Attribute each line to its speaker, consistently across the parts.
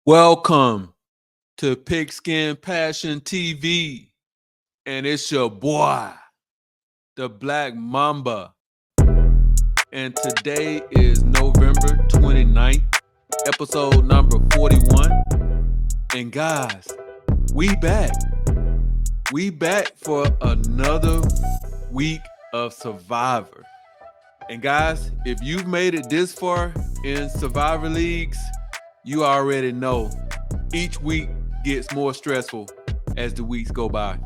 Speaker 1: Welcome to Pigskin Passion TV, and it's your boy, the Black Mamba. And today is November 29th, episode number 41. And guys, we back. We back for another week of Survivor. And guys, if you've made it this far in Survivor Leagues, you already know each week gets more stressful as the weeks go by.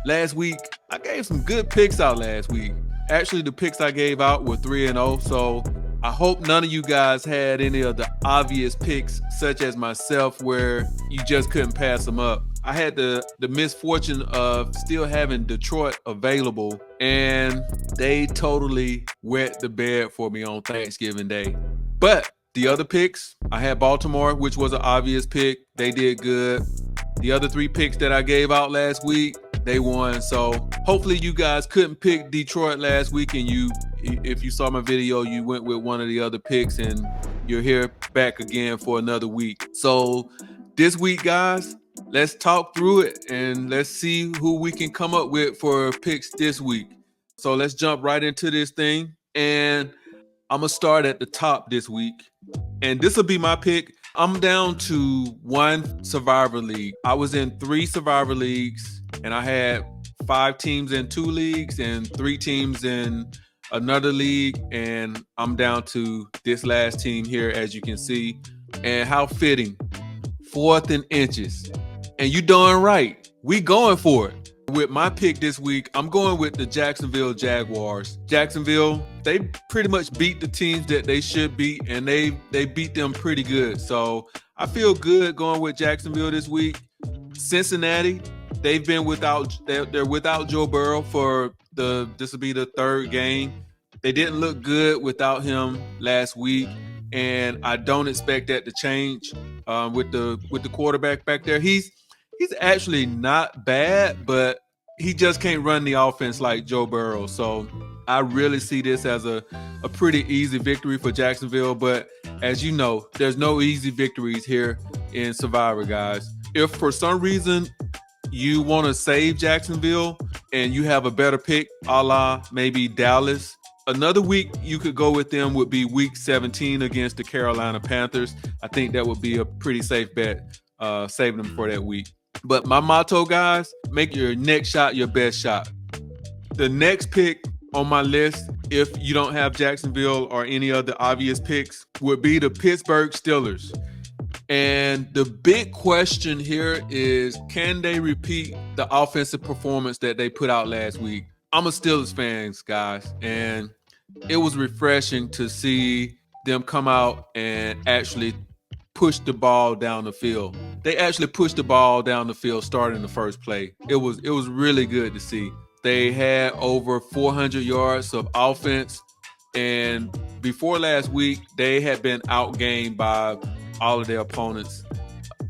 Speaker 1: Last week, I gave some good picks out last week. Actually, the picks I gave out were 3-0, so I hope none of you guys had any of the obvious picks, such as myself, where you just couldn't pass them up. I had the misfortune of still having Detroit available, and they totally wet the bed for me on Thanksgiving Day. But the other picks, I had Baltimore, which was an obvious pick. They did good. The other three picks that I gave out last week, they won. So hopefully you guys couldn't pick Detroit last week, and if you saw my video, you went with one of the other picks, and you're here back again for another week. So this week, guys, let's talk through it and let's see who we can come up with for picks this week. So let's jump right into this thing. And I'm going to start at the top this week. And this will be my pick. I'm down to one Survivor League. I was in 3 Survivor Leagues, and I had 5 teams in 2 leagues and 3 teams in another league. And I'm down to this last team here, as you can see. And how fitting. 4th in inches. And you darn right. We going for it. With my pick this week, I'm going with the Jacksonville Jaguars. Jacksonville, they pretty much beat the teams that they should beat, and they beat them pretty good. So I feel good going with Jacksonville this week. Cincinnati, they've been they're without Joe Burrow for this will be the 3rd game. They didn't look good without him last week, and I don't expect that to change with the quarterback back there. He's actually not bad, but he just can't run the offense like Joe Burrow. So I really see this as a pretty easy victory for Jacksonville. But as you know, there's no easy victories here in Survivor, guys. If for some reason you want to save Jacksonville and you have a better pick, a la maybe Dallas, another week you could go with them would be week 17 against the Carolina Panthers. I think that would be a pretty safe bet, saving them for that week. But my motto, guys, make your next shot your best shot. The next pick on my list, if you don't have Jacksonville or any of the obvious picks, would be the Pittsburgh Steelers. And the big question here is, can they repeat the offensive performance that they put out last week? I'm a Steelers fan, guys, and it was refreshing to see them come out and actually push the ball down the field. They actually pushed the ball down the field starting the first play. It was really good to see. They had over 400 yards of offense, and before last week, they had been outgained by all of their opponents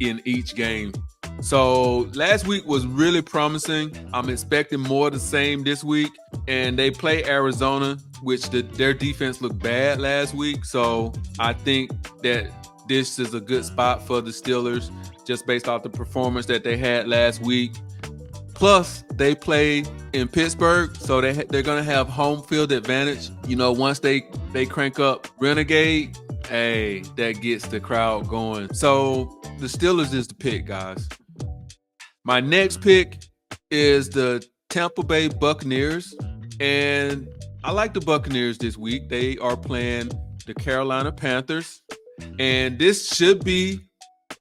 Speaker 1: in each game. So last week was really promising. I'm expecting more of the same this week, and they play Arizona, which their defense looked bad last week. So I think that this is a good spot for the Steelers just based off the performance that they had last week. Plus, they play in Pittsburgh, so they're going to have home field advantage. You know, once they crank up Renegade, hey, that gets the crowd going. So the Steelers is the pick, guys. My next pick is the Tampa Bay Buccaneers, and I like the Buccaneers this week. They are playing the Carolina Panthers. And this should be,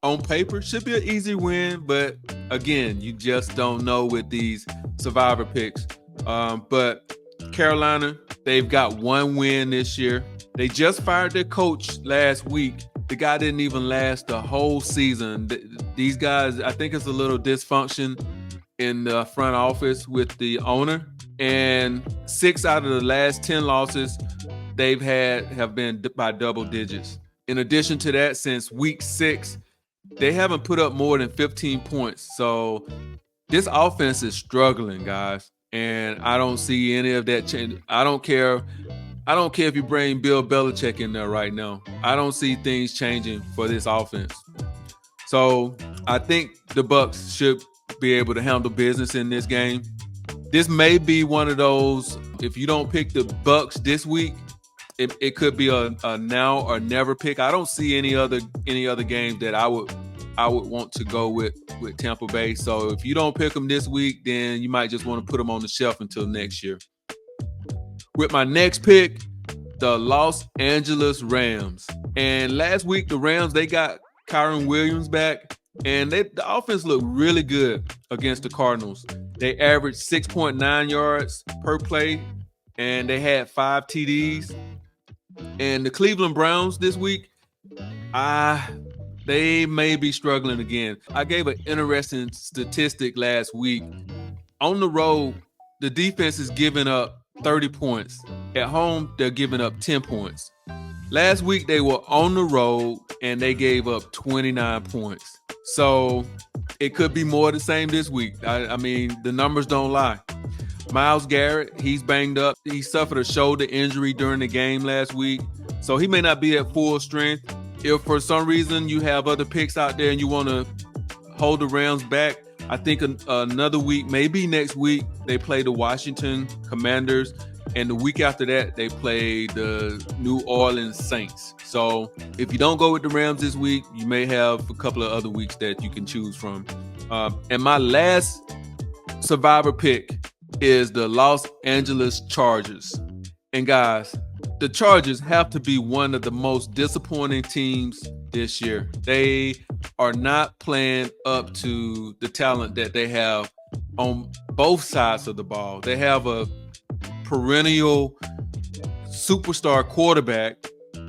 Speaker 1: on paper, should be an easy win. But again, you just don't know with these Survivor picks. But Carolina, they've got 1 win this year. They just fired their coach last week. The guy didn't even last the whole season. These guys, I think it's a little dysfunction in the front office with the owner. And 6 out of the last 10 losses they've had have been by double digits. In addition to that, since week 6, they haven't put up more than 15 points. So this offense is struggling, guys. And I don't see any of that change. I don't care if you bring Bill Belichick in there right now. I don't see things changing for this offense. So I think the Bucks should be able to handle business in this game. This may be one of those, if you don't pick the Bucks this week, it could be a now or never pick. I don't see any other games that I would want to go with Tampa Bay. So if you don't pick them this week, then you might just want to put them on the shelf until next year. With my next pick, the Los Angeles Rams. And last week, the Rams, they got Kyron Williams back, and the offense looked really good against the Cardinals. They averaged 6.9 yards per play, and they had 5 TDs. And the Cleveland Browns this week, they may be struggling again. I gave an interesting statistic last week. On the road, the defense is giving up 30 points. At home, they're giving up 10 points. Last week, they were on the road, and they gave up 29 points. So it could be more of the same this week. I mean, the numbers don't lie. Myles Garrett, he's banged up. He suffered a shoulder injury during the game last week, so he may not be at full strength. If for some reason you have other picks out there and you want to hold the Rams back, I think another week, maybe next week, they play the Washington Commanders, and the week after that, they play the New Orleans Saints. So if you don't go with the Rams this week, you may have a couple of other weeks that you can choose from. And my last survivor pick is the Los Angeles Chargers. And guys, the Chargers have to be one of the most disappointing teams this year. They are not playing up to the talent that they have on both sides of the ball. They have a perennial superstar quarterback,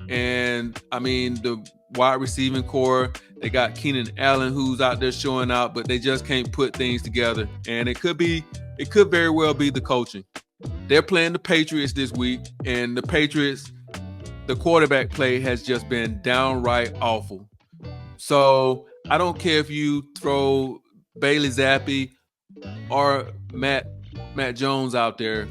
Speaker 1: and I mean the wide receiving core, they got Keenan Allen who's out there showing out, but they just can't put things together. And it could very well be the coaching. They're playing the Patriots this week, and the Patriots, the quarterback play has just been downright awful. So I don't care if you throw Bailey Zappi or Matt Jones out there,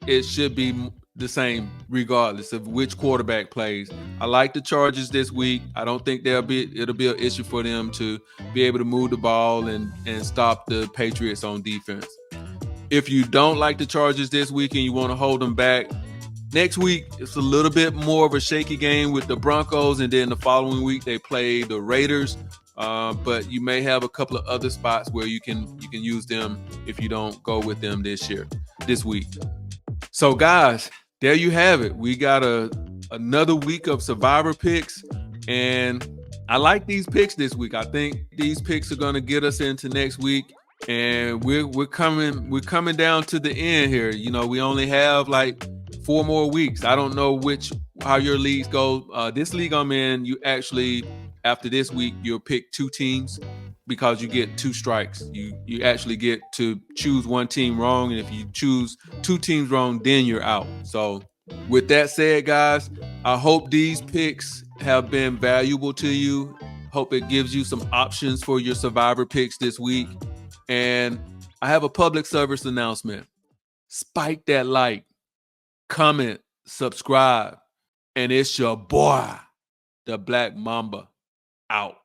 Speaker 1: it should be the same regardless of which quarterback plays. I like the Chargers this week. I don't think it'll be an issue for them to be able to move the ball and stop the Patriots on defense. If you don't like the Chargers this week and you want to hold them back, next week it's a little bit more of a shaky game with the Broncos, and then the following week they play the Raiders. But you may have a couple of other spots where you can use them if you don't go with them this week. So guys, there you have it. We got another week of survivor picks, and I like these picks this week. I think these picks are going to get us into next week, and we're coming down to the end here. You know, we only have like 4 more weeks. I don't know how your leagues go. This league I'm in, you actually, after this week, you'll pick 2 teams because you get 2 strikes. You actually get to choose 1 team wrong, and if you choose 2 teams wrong, then you're out. So with that said, guys, I hope these picks have been valuable to you. Hope it gives you some options for your survivor picks this week. And I have a public service announcement. Spike that like, comment, subscribe, and it's your boy, the Black Mamba, out.